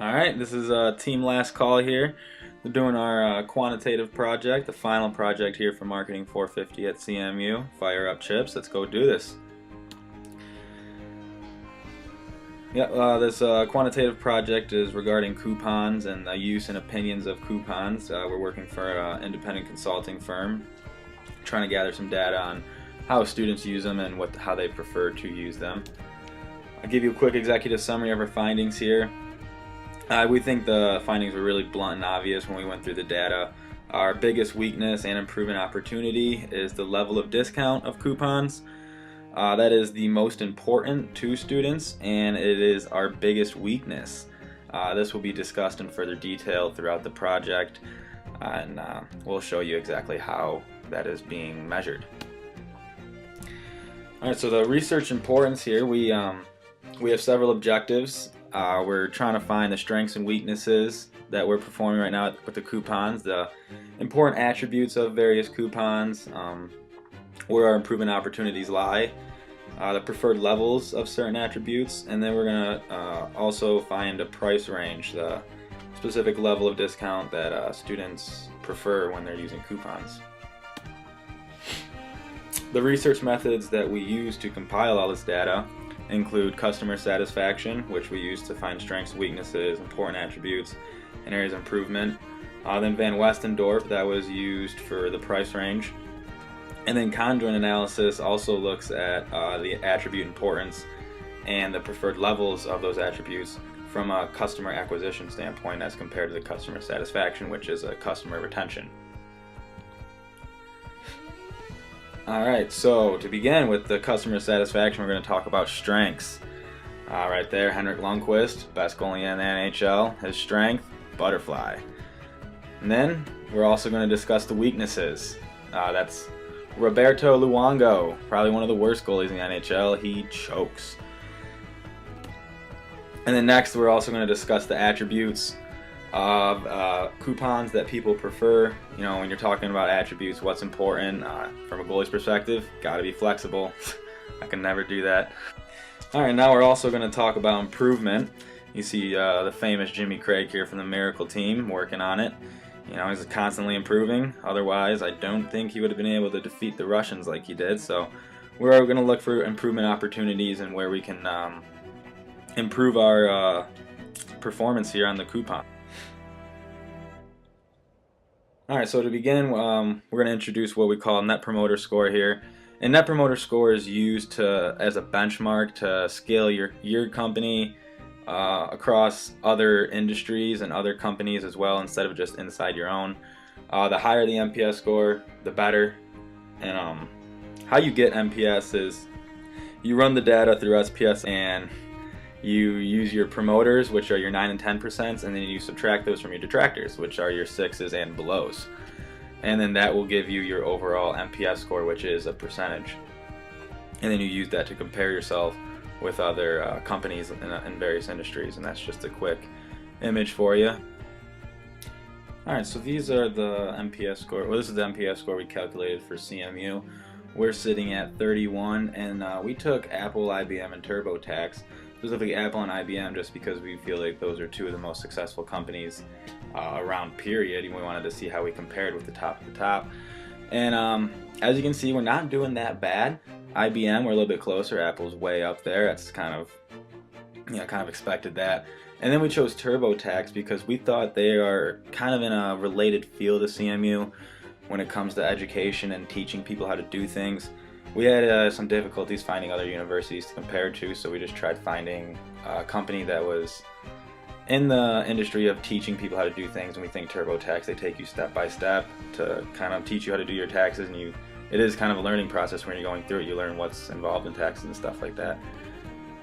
Alright, this is Team Last Call here. We're doing our quantitative project, the final project here for Marketing 450 at CMU. Fire up chips, let's go do this. This quantitative project is regarding coupons and the use and opinions of coupons. We're working for an independent consulting firm, trying to gather some data on how students use them and how they prefer to use them. I'll give you a quick executive summary of our findings here. We think the findings were really blunt and obvious when we went through the data. Our biggest weakness and improvement opportunity is the level of discount of coupons. That is the most important to students, and it is our biggest weakness. This will be discussed in further detail throughout the project, and we'll show you exactly how that is being measured. Alright, so the research importance here, we have several objectives. We're trying to find the strengths and weaknesses that we're performing right now with the coupons, the important attributes of various coupons, where our improvement opportunities lie, the preferred levels of certain attributes, and then we're going to also find a price range, the specific level of discount that students prefer when they're using coupons. The research methods that we use to compile all this data include customer satisfaction, which we use to find strengths, weaknesses, important attributes, and areas of improvement. Then Van Westendorp, that was used for the price range. And then conjoint analysis also looks at the attribute importance and the preferred levels of those attributes from a customer acquisition standpoint as compared to the customer satisfaction, which is a customer retention. Alright, so to begin with the customer satisfaction, we're going to talk about strengths. Right there, Henrik Lundqvist, best goalie in the NHL. His strength, butterfly. And then we're also going to discuss the weaknesses. That's Roberto Luongo, probably one of the worst goalies in the NHL. He chokes. And then next we're also going to discuss the attributes of coupons that people prefer. You know, when you're talking about attributes, what's important from a goalie's perspective, gotta be flexible. I can never do that. Alright, now we're also going to talk about improvement. You see the famous Jimmy Craig here from the Miracle team working on it. You know, he's constantly improving. Otherwise, I don't think he would have been able to defeat the Russians like he did. So we're going to look for improvement opportunities and where we can improve our performance here on the coupon. Alright, so to begin, we're going to introduce what we call Net Promoter Score here. And Net Promoter Score is used as a benchmark to scale your company across other industries and other companies as well, instead of just inside your own. The higher the NPS score, the better. And how you get NPS is you run the data through SPS and you use your promoters, which are your 9 and 10%, and then you subtract those from your detractors, which are your 6s and belows. And then that will give you your overall NPS score, which is a percentage. And then you use that to compare yourself with other companies in various industries, and that's just a quick image for you. Alright, so these are the NPS score. Well, this is the NPS score we calculated for CMU. We're sitting at 31, and we took Apple, IBM, and TurboTax. Specifically Apple and IBM, just because we feel like those are two of the most successful companies around, period, and we wanted to see how we compared with the top of the top. And as you can see, we're not doing that bad. IBM, we're a little bit closer. Apple's way up there. That's kind of expected that. And then we chose TurboTax because we thought they are kind of in a related field of CMU when it comes to education and teaching people how to do things. We had some difficulties finding other universities to compare to, so we just tried finding a company that was in the industry of teaching people how to do things. And we think TurboTax, they take you step by step to kind of teach you how to do your taxes, and it is kind of a learning process when you're going through it. You learn what's involved in taxes and stuff like that.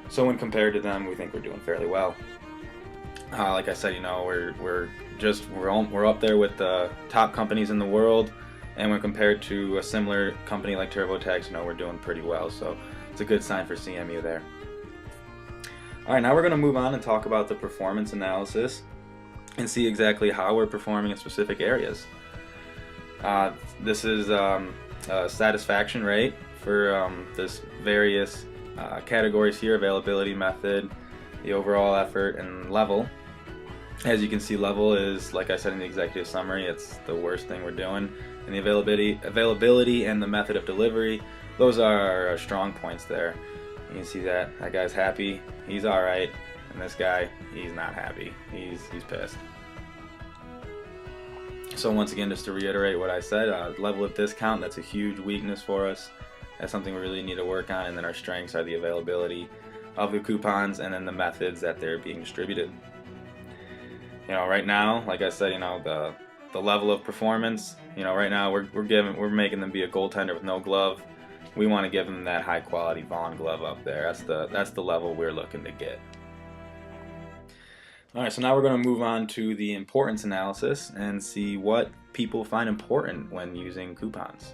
So when compared to them, we think we're doing fairly well. Like I said, you know, we're up there with the top companies in the world. And when compared to a similar company like TurboTax, you know, we're doing pretty well. So it's a good sign for CMU there. Alright, now we're going to move on and talk about the performance analysis and see exactly how we're performing in specific areas. This is a satisfaction rate for this various categories here: availability, method, the overall effort, and level. As you can see, level is, like I said in the executive summary, it's the worst thing we're doing. And the availability and the method of delivery, those are our strong points there. You can see that guy's happy, he's alright, and this guy, he's not happy, he's pissed. So once again, just to reiterate what I said, level of discount, that's a huge weakness for us. That's something we really need to work on. And then our strengths are the availability of the coupons and then the methods that they're being distributed. Right now, like I said, the level of performance, right now we're making them be a goaltender with no glove. We want to give them that high quality Vaughn glove up there. That's the level we're looking to get. Alright, so now we're going to move on to the importance analysis and see what people find important when using coupons.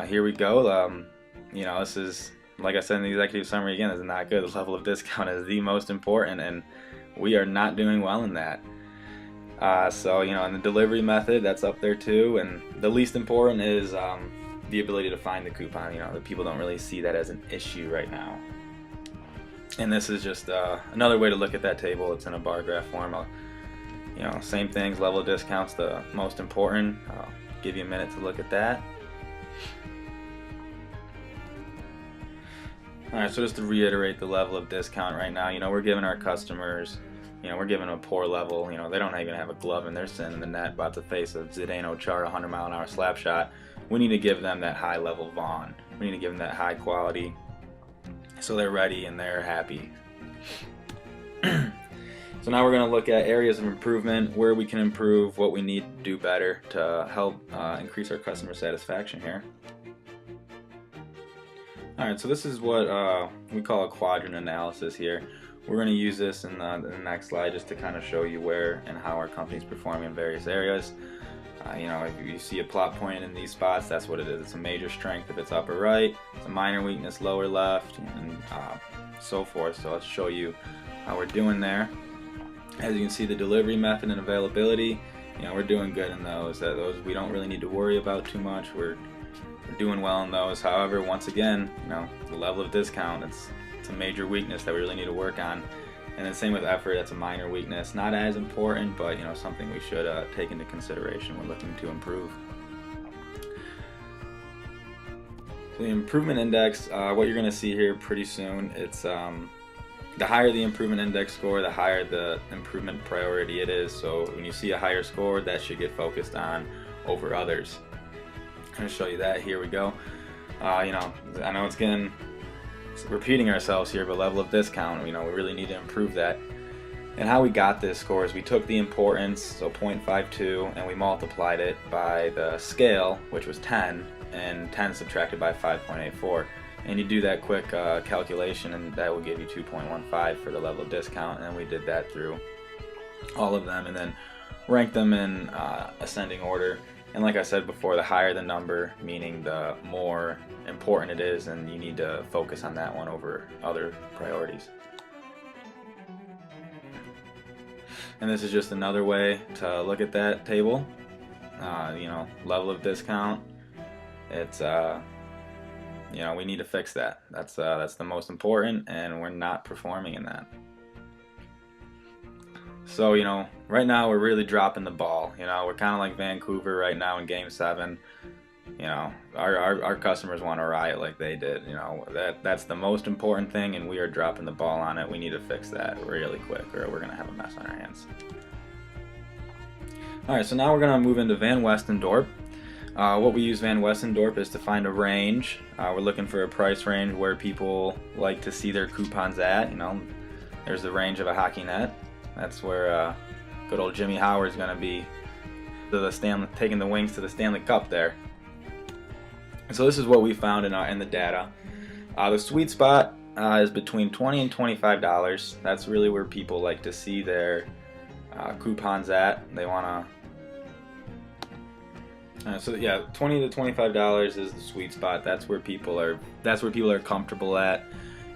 Here we go. This is, like I said in the executive summary again, this is not good. The level of discount is the most important, and we are not doing well in that. So, in the delivery method, that's up there too. And the least important is the ability to find the coupon. The people don't really see that as an issue right now. And this is just another way to look at that table. It's in a bar graph form. Same things, level of discounts, the most important. I'll give you a minute to look at that. Alright, so just to reiterate the level of discount right now, we're giving our customers, we're giving them a poor level. They don't even have a glove and they're sending the net about to face a Zdeno Chara 100-mile-an-hour slap shot. We need to give them that high level Vaughn. We need to give them that high quality so they're ready and they're happy. So now we're going to look at areas of improvement, where we can improve, what we need to do better to help increase our customer satisfaction here. Alright, so this is what we call a quadrant analysis here. We're going to use this in the next slide just to kind of show you where and how our company's performing in various areas. If you see a plot point in these spots, that's what it is. It's a major strength if it's upper right, it's a minor weakness lower left, and so forth. So let's show you how we're doing there. As you can see, the delivery method and availability, we're doing good in those. Those we don't really need to worry about too much. We're doing well in those. However, once again, the level of discount, it's a major weakness that we really need to work on. And then same with effort, that's a minor weakness. Not as important, but something we should take into consideration when looking to improve. So the improvement index, what you're going to see here pretty soon, it's the higher the improvement index score, the higher the improvement priority it is. So when you see a higher score, that should get focused on over others. I'm going to show you that. Here we go. I know it's repeating ourselves here, but level of discount, we really need to improve that. And how we got this score is we took the importance, so 0.52, and we multiplied it by the scale, which was 10, and 10 subtracted by 5.84. And you do that quick calculation, and that will give you 2.15 for the level of discount. And we did that through all of them, and then ranked them in ascending order. And like I said before, the higher the number, meaning the more important it is, and you need to focus on that one over other priorities. And this is just another way to look at that table. Level of discount. It's we need to fix that. That's the most important, and we're not performing in that. So, right now we're really dropping the ball. We're kind of like Vancouver right now in Game 7. Our customers want to riot like they did. That's the most important thing, and we are dropping the ball on it. We need to fix that really quick, or we're going to have a mess on our hands. Alright, so now we're going to move into Van Westendorp. What we use Van Westendorp is to find a range. We're looking for a price range where people like to see their coupons at. There's the range of a hockey net. That's where good old Jimmy Howard's going to be taking the Wings to the Stanley Cup there. So this is what we found in the data. The sweet spot is between $20 and $25. That's really where people like to see their coupons at. They want to. So yeah, $20 to $25 is the sweet spot. That's where people are comfortable at.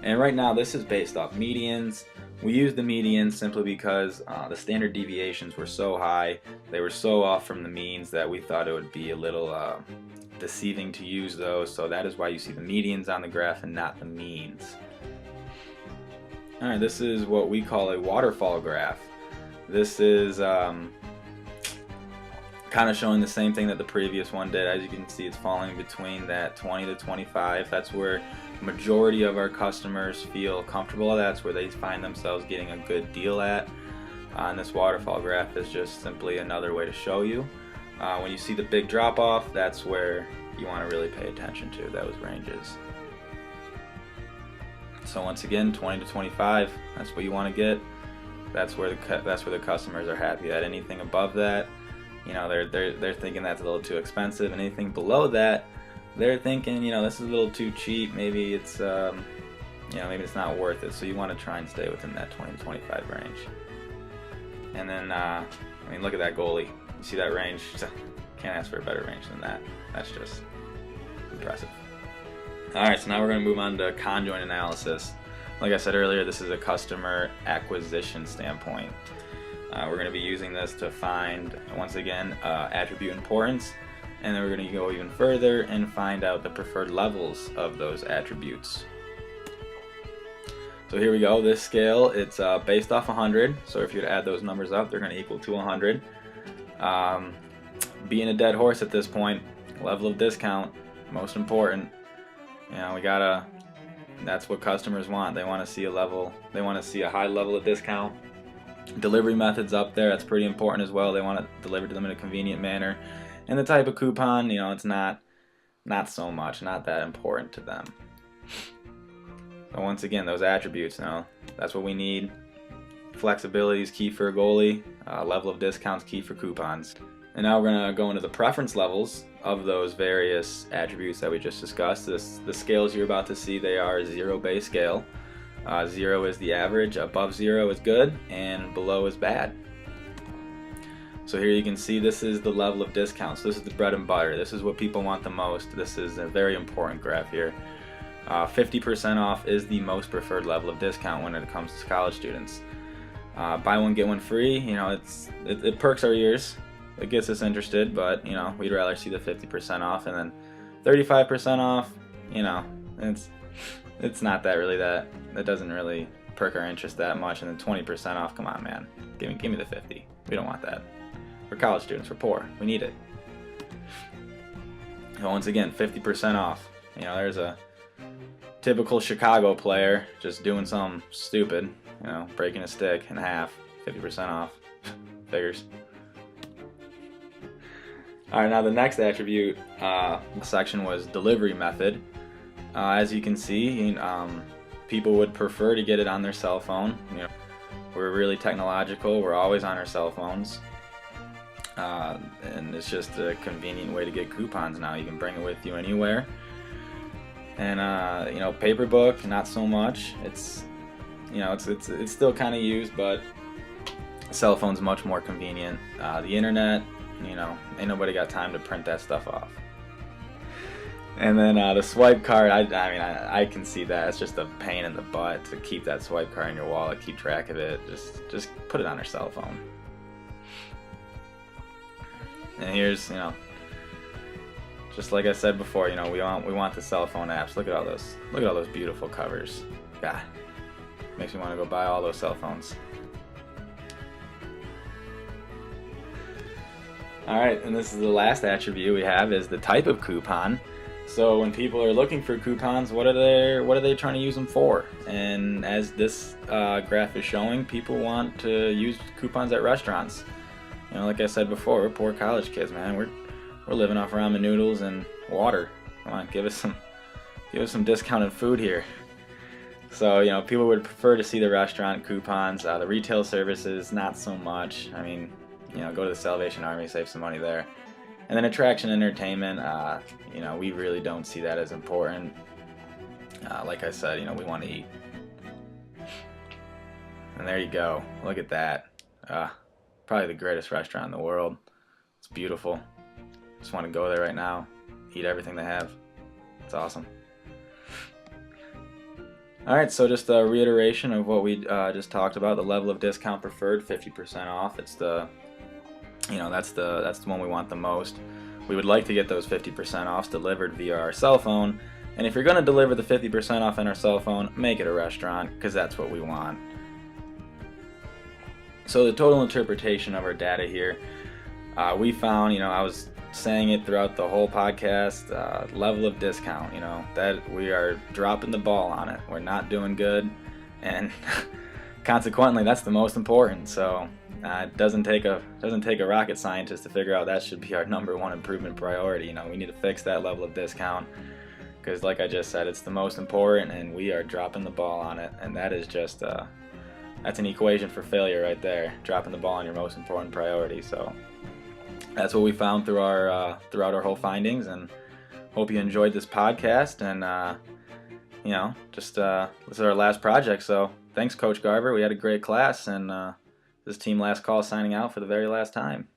And right now, this is based off medians. We used the medians simply because the standard deviations were so high, they were so off from the means that we thought it would be a little deceiving to use those. So that is why you see the medians on the graph and not the means. Alright, this is what we call a waterfall graph. This is kind of showing the same thing that the previous one did. As you can see, it's falling between that 20 to 25. That's where the majority of our customers feel comfortable. That's where they find themselves getting a good deal at. And this waterfall graph is just simply another way to show you. When you see the big drop off, that's where you want to really pay attention to those ranges. So once again, 20 to 25, that's what you want to get. That's where the customers are happy at. Anything above that, you know, they're thinking that's a little too expensive. And anything below that, they're thinking, you know, this is a little too cheap. Maybe it's you know, maybe it's not worth it. So you want to try and stay within that 20 to 25 range. And then I mean, look at that goalie. You see that range? Can't ask for a better range than that. That's just impressive. Alright, so now we're going to move on to conjoint analysis. Like I said earlier, this is a customer acquisition standpoint. We're going to be using this to find, once again, attribute importance, and then we're going to go even further and find out the preferred levels of those attributes. So here we go. This scale, it's based off 100, so if you were to add those numbers up, they're going to equal to 100. Being a dead horse at this point, level of discount, most important. You know, that's what customers want. They want to see a level, they want to see a high level of discount. Delivery methods up there, that's pretty important as well. They want it delivered to them in a convenient manner. And the type of coupon, you know, it's not so much, not that important to them. So once again, those attributes, you know, that's what we need. Flexibility is key for a goalie. Level of discount is key for coupons. And now we're going to go into the preference levels of those various attributes that we just discussed. The scales you're about to see, they are a zero-based scale. 0 is the average, above 0 is good, and below is bad. So here you can see this is the level of discount. So this is the bread and butter. This is what people want the most. This is a very important graph here. 50% off is the most preferred level of discount when it comes to college students. Buy one, get one free, you know, it perks our ears. It gets us interested, but you know, we'd rather see the 50% off. And then 35% off, you know, it's not that really that doesn't really perk our interest that much. And then 20% off, come on man, give me the 50. We don't want that. We're college students, we're poor, we need it. And once again, 50% off. You know, there's a typical Chicago player just doing something stupid, you know, breaking a stick in half, 50% off. Figures. Alright, now the next attribute section was delivery method. As you can see, people would prefer to get it on their cell phone. You know, we're really technological, we're always on our cell phones. And it's just a convenient way to get coupons now. You can bring it with you anywhere. And you know, paper book, not so much. It's, you know, it's still kind of used, but cell phone's much more convenient. The internet, you know, ain't nobody got time to print that stuff off. And then the swipe card, I mean, I can see that. It's just a pain in the butt to keep that swipe card in your wallet, keep track of it. Just put it on your cell phone. And here's, you know, just like I said before, you know, we want the cell phone apps. Look at all those beautiful covers. God, makes me want to go buy all those cell phones. Alright, and this is the last attribute we have, is the type of coupon. So when people are looking for coupons, what are they trying to use them for? And as this graph is showing, people want to use coupons at restaurants. You know, like I said before, we're poor college kids, man. We're living off ramen noodles and water. Come on, give us some discounted food here. So, you know, people would prefer to see the restaurant coupons. The retail services, not so much. I mean, you know, go to the Salvation Army, save some money there. And then attraction entertainment, you know, we really don't see that as important. Like I said, you know, we want to eat. And there you go. Look at that. Probably the greatest restaurant in the world. It's beautiful. Just want to go there right now, eat everything they have. It's awesome. Alright, so just a reiteration of what we just talked about. The level of discount preferred, 50% off. It's the, you know, that's the one we want the most. We would like to get those 50% offs delivered via our cell phone. And if you're going to deliver the 50% off in our cell phone, make it a restaurant, because that's what we want. So the total interpretation of our data here, we found, I was saying it throughout the whole podcast, level of discount, that we are dropping the ball on it. We're not doing good, and consequently, that's the most important. So it doesn't take a rocket scientist to figure out that should be our number one improvement priority. We need to fix that level of discount because, like I just said, it's the most important, and we are dropping the ball on it. And that is just that's an equation for failure right there, dropping the ball on your most important priority. So that's what we found throughout our whole findings, and hope you enjoyed this podcast. And this is our last project. So thanks, Coach Garver. We had a great class, and this is Team Last Call signing out for the very last time.